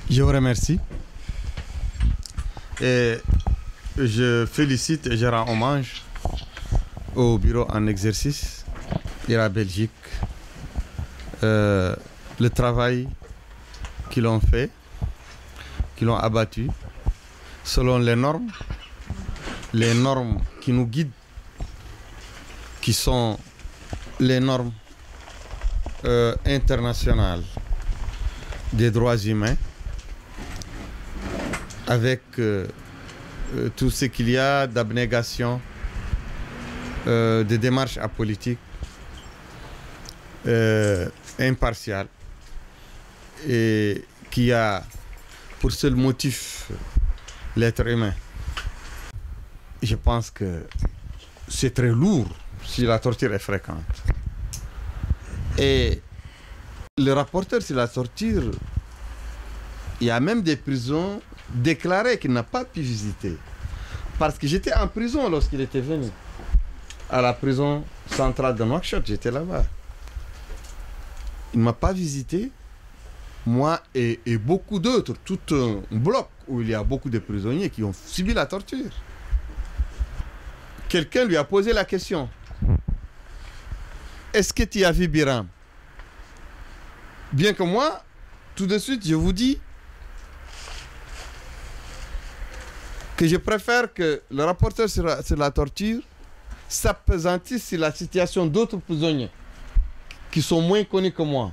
Je vous remercie et je félicite et je rends hommage au bureau en exercice et à la Belgique. Le travail qu'ils ont fait, qu'ils ont abattu selon les normes qui nous guident, qui sont les normes internationales des droits humains, avec tout ce qu'il y a d'abnégation, de démarches apolitiques, impartiales, et qui a pour seul motif l'être humain. Je pense que c'est très lourd si la torture est fréquente. Et le rapporteur sur la torture, il y a même des prisons déclarées qu'il n'a pas pu visiter. Parce que j'étais en prison lorsqu'il était venu. À la prison centrale de Nouakchott, j'étais là-bas. Il ne m'a pas visité. Moi et beaucoup d'autres, tout un bloc où il y a beaucoup de prisonniers qui ont subi la torture. Quelqu'un lui a posé la question. Est-ce que tu as vu Biram? Bien que moi, tout de suite, je vous dis que je préfère que le rapporteur sur la torture s'appesantisse sur la situation d'autres prisonniers qui sont moins connus que moi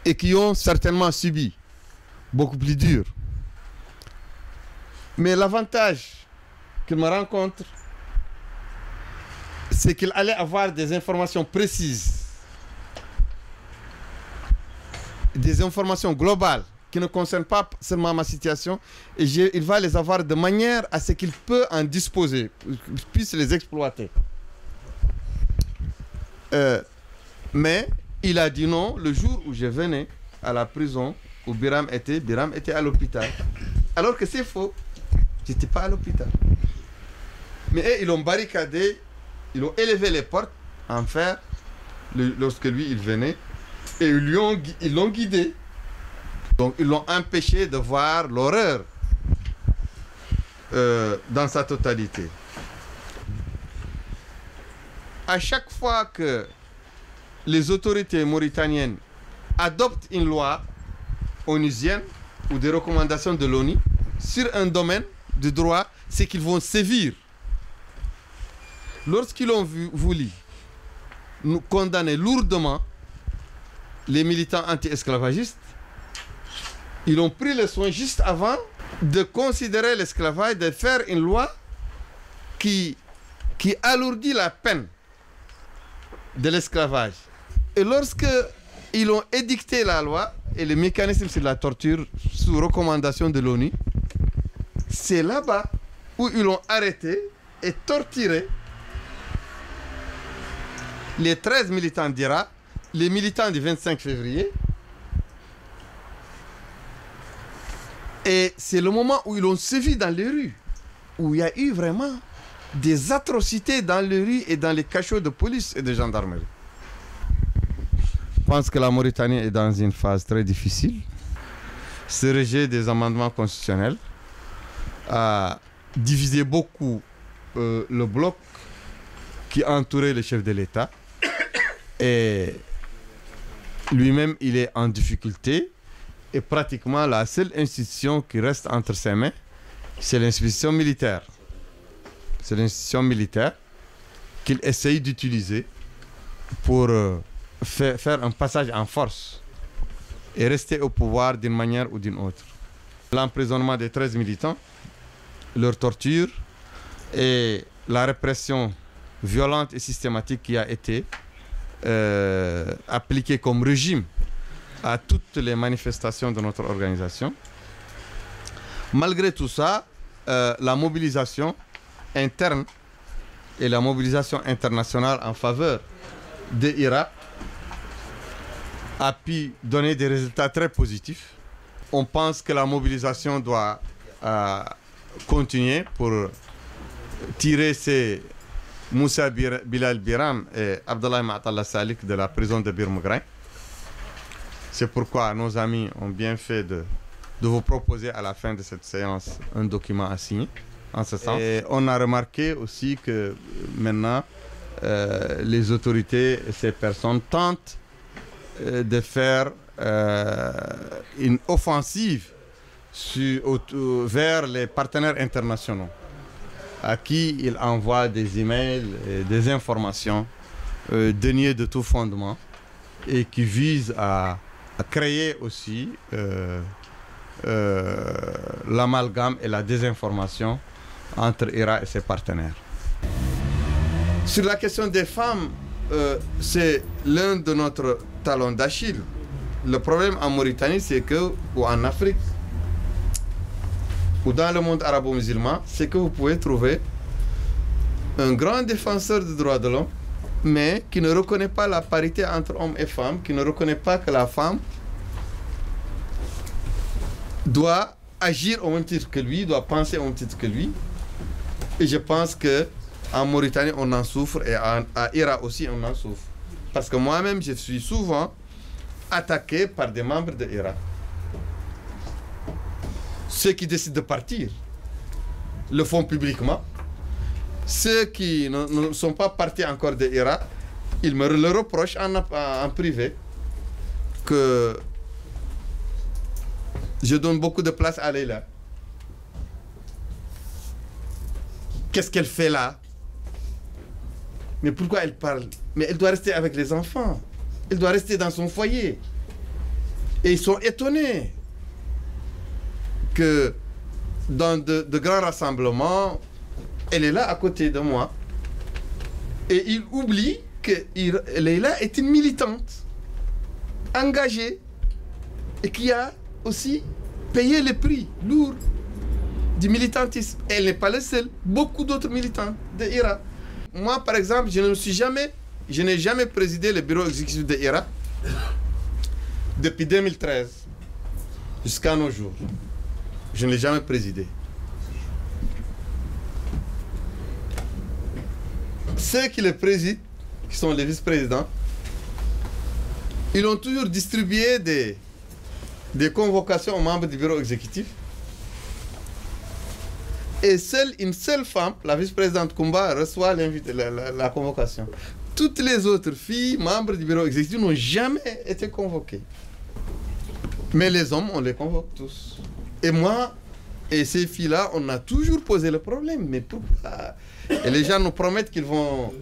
et qui ont certainement subi beaucoup plus dur. Mais l'avantage qu'il me rencontre, c'est qu'il allait avoir des informations précises, des informations globales qui ne concernent pas seulement ma situation, et il va les avoir de manière à ce qu'il peut en disposer, qu'il puisse les exploiter. Mais il a dit non le jour où je venais à la prison où Biram était à l'hôpital. Alors que c'est faux, je n'étais pas à l'hôpital. Mais eux, ils ont barricadé, ils ont élevé les portes en fer lorsque lui il venait, et ils l'ont guidé. Donc ils l'ont empêché de voir l'horreur dans sa totalité. À chaque fois que les autorités mauritaniennes adoptent une loi onusienne ou des recommandations de l'ONU sur un domaine de droit, c'est qu'ils vont sévir. Lorsqu'ils ont voulu nous condamner lourdement les militants anti-esclavagistes, ils ont pris le soin juste avant de considérer l'esclavage, de faire une loi qui alourdit la peine de l'esclavage. Et lorsque ils ont édicté la loi et le mécanisme sur la torture sous recommandation de l'ONU, c'est là-bas où ils ont arrêté et torturé les 13 militants d'IRA, les militants du 25 février. Et c'est le moment où ils ont sévi dans les rues, où il y a eu vraiment des atrocités dans les rues et dans les cachots de police et de gendarmerie. Je pense que la Mauritanie est dans une phase très difficile. Ce rejet des amendements constitutionnels a divisé beaucoup le bloc qui entourait le chef de l'État. Et lui-même, il est en difficulté. Et pratiquement la seule institution qui reste entre ses mains, c'est l'institution militaire. C'est l'institution militaire qu'il essaye d'utiliser pour faire un passage en force et rester au pouvoir d'une manière ou d'une autre. L'emprisonnement des 13 militants, leur torture et la répression violente et systématique qui a été appliquée comme régime à toutes les manifestations de notre organisation. Malgré tout ça, la mobilisation interne et la mobilisation internationale en faveur de l'Irak a pu donner des résultats très positifs. On pense que la mobilisation doit continuer pour tirer ces Moussa Bilal Biram et Abdallah Ma'atallah Salik de la prison de Bir Mougrain. C'est pourquoi nos amis ont bien fait de vous proposer à la fin de cette séance un document à signer en ce sens. Et on a remarqué aussi que maintenant, les autorités et ces personnes tentent de faire une offensive vers les partenaires internationaux à qui ils envoient des emails et des informations dénuées de tout fondement et qui visent à créer aussi l'amalgame et la désinformation entre IRA et ses partenaires. Sur la question des femmes, c'est l'un de notre talon d'Achille. Le problème en Mauritanie, c'est que, ou en Afrique, ou dans le monde arabo-musulman, c'est que vous pouvez trouver un grand défenseur des droits de l'homme, mais qui ne reconnaît pas la parité entre hommes et femmes, qui ne reconnaît pas que la femme doit agir au même titre que lui, doit penser au même titre que lui. Et je pense qu'en Mauritanie, on en souffre, et à Ira aussi, on en souffre. Parce que moi-même, je suis souvent attaqué par des membres de Ira. Ceux qui décident de partir le font publiquement. Ceux qui ne sont pas partis encore de Ira, ils me le reprochent en privé que je donne beaucoup de place à Leila. Qu'est-ce qu'elle fait là? Mais pourquoi elle parle? Mais elle doit rester avec les enfants. Elle doit rester dans son foyer. Et ils sont étonnés que dans de grands rassemblements, elle est là à côté de moi. Et ils oublient que Leila est une militante, engagée, et qui a aussi payé le prix lourd du militantisme. Elle n'est pas la seule. Beaucoup d'autres militants de IRA. Moi, par exemple, je n'ai jamais présidé le bureau exécutif de IRA depuis 2013 jusqu'à nos jours. Je ne l'ai jamais présidé. Ceux qui le président, qui sont les vice-présidents, ils ont toujours distribué des convocations aux membres du bureau exécutif. Et une seule femme, la vice-présidente Kumba, reçoit la convocation. Toutes les autres filles, membres du bureau exécutif, n'ont jamais été convoquées. Mais les hommes, on les convoque tous. Et moi, et ces filles-là, on a toujours posé le problème. Mais pourquoi? Et les gens nous promettent qu'ils vont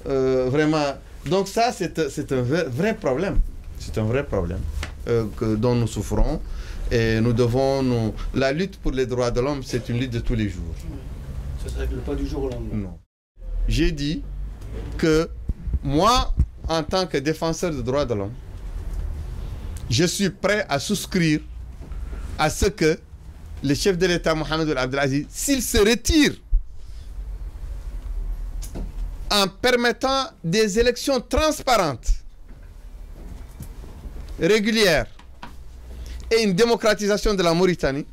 vraiment... Donc ça, c'est un vrai problème. C'est un vrai problème dont nous souffrons. Et nous devons... La lutte pour les droits de l'homme, c'est une lutte de tous les jours. Ça ne se règle pas du jour au lendemain. Non. J'ai dit que moi, en tant que défenseur des droits de l'homme, je suis prêt à souscrire à ce que le chef de l'État, Mohamed Abdelaziz, s'il se retire en permettant des élections transparentes, régulières, et une démocratisation de la Mauritanie,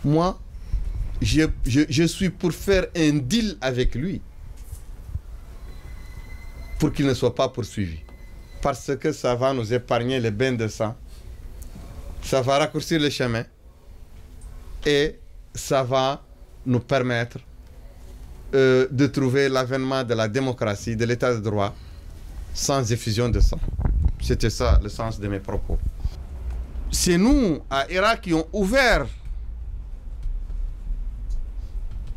moi, je suis pour faire un deal avec lui pour qu'il ne soit pas poursuivi. Parce que ça va nous épargner les bains de sang, ça va raccourcir le chemin et ça va nous permettre de trouver l'avènement de la démocratie, de l'état de droit, sans effusion de sang. C'était ça le sens de mes propos. C'est nous, à Irak, qui ont ouvert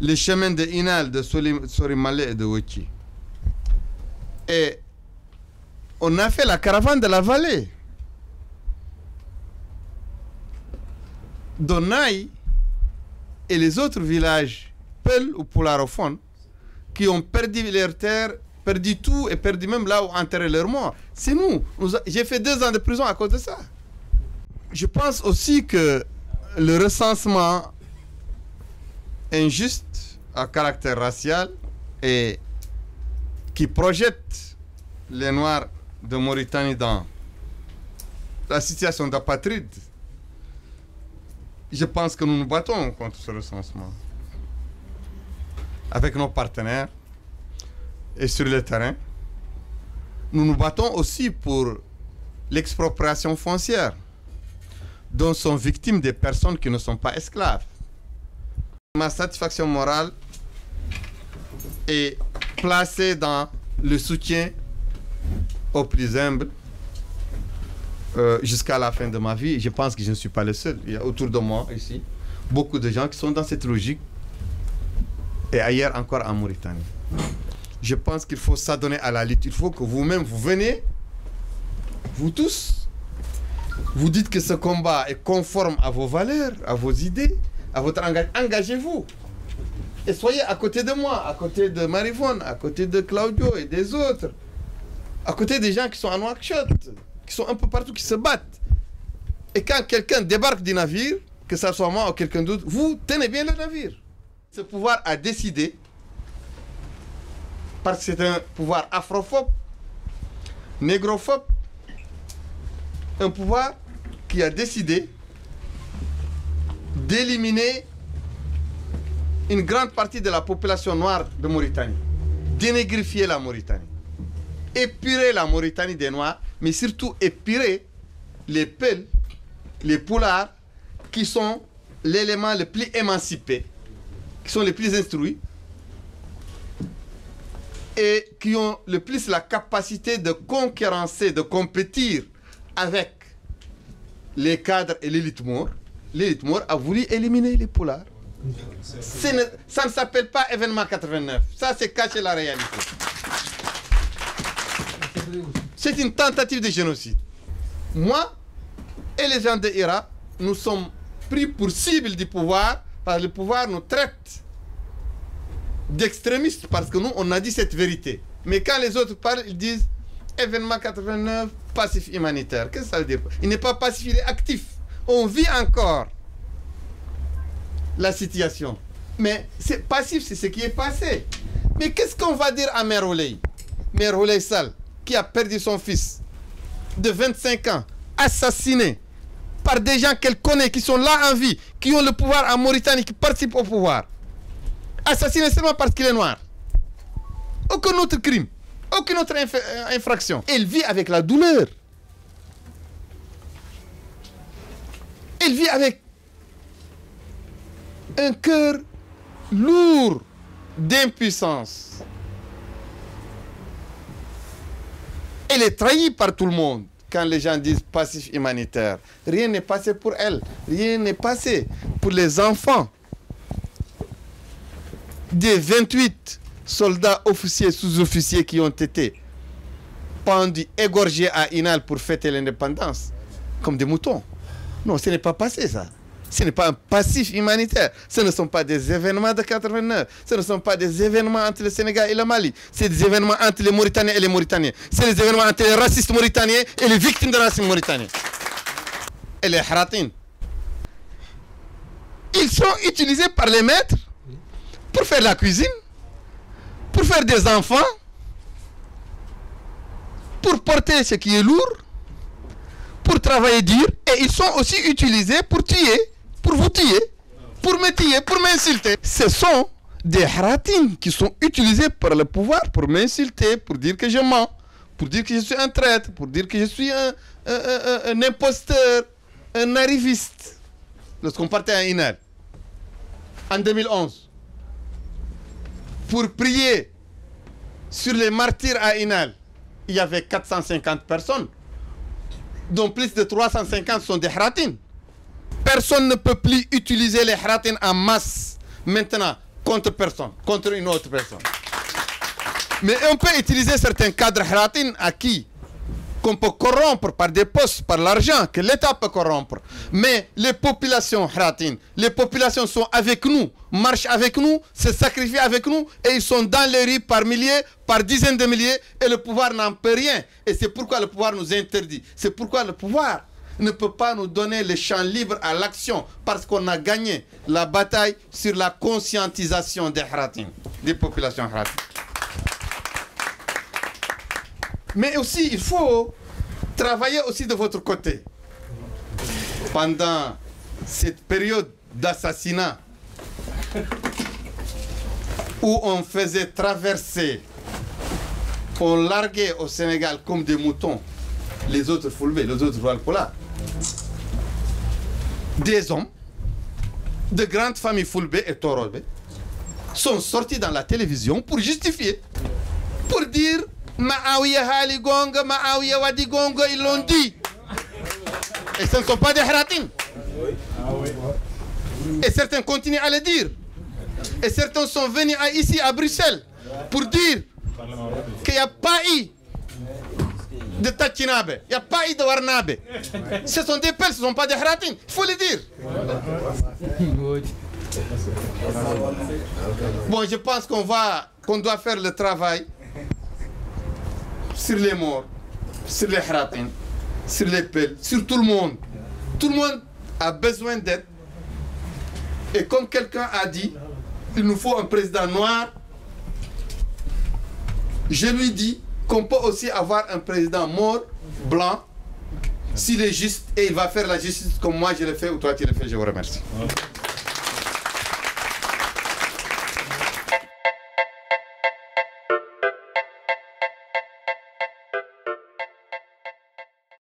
les chemins de Inal, de Sorimale et de Ouchi. Et on a fait la caravane de la vallée. Donaï et les autres villages, Peul ou Poularofon, qui ont perdu leurs terres, perdu tout et perdu même là où enterrer leurs morts. C'est nous. J'ai fait 2 ans de prison à cause de ça. Je pense aussi que le recensement injuste à caractère racial et qui projette les Noirs de Mauritanie dans la situation d'apatride, je pense que nous nous battons contre ce recensement avec nos partenaires et sur le terrain. Nous nous battons aussi pour l'expropriation foncière, dont sont victimes des personnes qui ne sont pas esclaves. Ma satisfaction morale est placée dans le soutien aux plus humbles jusqu'à la fin de ma vie. Je pense que je ne suis pas le seul. Il y a autour de moi ici beaucoup de gens qui sont dans cette logique et ailleurs encore en Mauritanie. Je pense qu'il faut s'adonner à la lutte. Il faut que vous-même, vous venez, vous tous, vous dites que ce combat est conforme à vos valeurs, à vos idées, à votre engagement. Engagez-vous. Et soyez à côté de moi, à côté de Marivonne, à côté de Claudio et des autres, à côté des gens qui sont en Nouakchott, qui sont un peu partout, qui se battent. Et quand quelqu'un débarque du navire, que ce soit moi ou quelqu'un d'autre, vous tenez bien le navire. Ce pouvoir a décidé, parce que c'est un pouvoir afrophobe, négrophobe, un pouvoir qui a décidé d'éliminer une grande partie de la population noire de Mauritanie, dénégrifier la Mauritanie, épurer la Mauritanie des Noirs, mais surtout épurer les Peuls, les Poulards, qui sont l'élément le plus émancipé, qui sont les plus instruits, et qui ont le plus la capacité de concurrencer, de compétir avec les cadres et l'élite Maure. L'élite Maure a voulu éliminer les Poulards. Ça ne s'appelle pas événement 89. Ça, c'est cacher la réalité. C'est une tentative de génocide. Moi et les gens de Hira, nous sommes pris pour cible du pouvoir, parce que le pouvoir nous traite d'extrémistes, parce que nous, on a dit cette vérité. Mais quand les autres parlent, ils disent événement 89, passif humanitaire. Qu'est-ce que ça veut dire? Il n'est pas passif, il est actif. On vit encore la situation. Mais c'est passif, c'est ce qui est passé. Mais qu'est-ce qu'on va dire à Mère Ouley? Mère Ouley Sall, qui a perdu son fils de 25 ans, assassiné par des gens qu'elle connaît, qui sont là en vie, qui ont le pouvoir en Mauritanie, qui participent au pouvoir. Assassiné seulement parce qu'il est noir. Aucun autre crime, aucune autre infraction. Elle vit avec la douleur. Elle vit avec un cœur lourd d'impuissance. Elle est trahie par tout le monde. Quand les gens disent passif humanitaire, rien n'est passé pour elle. Rien n'est passé pour les enfants des 28 soldats, officiers, sous-officiers qui ont été pendus, égorgés à Inal pour fêter l'indépendance, comme des moutons. Non, ce n'est pas passé ça. Ce n'est pas un passif humanitaire. Ce ne sont pas des événements de 89. Ce ne sont pas des événements entre le Sénégal et le Mali. C'est des événements entre les Mauritaniens et les Mauritaniens. C'est des événements entre les racistes mauritaniens et les victimes de racisme mauritanien. Et les Haratines. Ils sont utilisés par les maîtres pour faire la cuisine, pour faire des enfants, pour porter ce qui est lourd, pour travailler dur, et ils sont aussi utilisés pour tuer, pour vous tuer, pour me tuer, pour m'insulter. Ce sont des haratines qui sont utilisés par le pouvoir pour m'insulter, pour dire que je mens, pour dire que je suis un traître, pour dire que je suis un imposteur, un arriviste. Lorsqu'on partait à Inal, en 2011, pour prier sur les martyrs à Inal, il y avait 450 personnes, dont plus de 350 sont des haratines. Personne ne peut plus utiliser les haratines en masse maintenant contre personne, contre une autre personne. Mais on peut utiliser certains cadres haratines à qui qu'on peut corrompre par des postes, par l'argent que l'État peut corrompre. Mais les populations haratines, les populations sont avec nous, marchent avec nous, se sacrifient avec nous, et ils sont dans les rues par milliers, par dizaines de milliers, et le pouvoir n'en peut rien. Et c'est pourquoi le pouvoir nous interdit. C'est pourquoi le pouvoir ne peut pas nous donner le champ libre à l'action, parce qu'on a gagné la bataille sur la conscientisation des haratines, des populations haratines. Mais aussi, il faut travailler aussi de votre côté. Pendant cette période d'assassinat, où on faisait traverser, on larguait au Sénégal comme des moutons les autres Fulbe, les autres Walpola. Des hommes de grandes familles Fulbe et Torobe sont sortis dans la télévision pour justifier, pour dire Ma'awiya Hali Gonga, Ma'awiya Wadi Gonga, ils l'ont dit. Et ce ne sont pas des Haratin. Et certains continuent à le dire. Et certains sont venus ici à Bruxelles pour dire qu'il n'y a pas eu de Tachinabe, il n'y a pas eu de Warnabe. Ce sont des Pels, ce ne sont pas des Haratin. Il faut le dire. Bon, je pense qu'on doit faire le travail sur les morts, sur les Haratin, sur les Pels, sur tout le monde. Tout le monde a besoin d'aide. Et comme quelqu'un a dit, il nous faut un président noir. Je lui dis qu'on peut aussi avoir un président mort, blanc, s'il est juste, et il va faire la justice comme moi je l'ai fait ou toi tu l'as fait. Je vous remercie.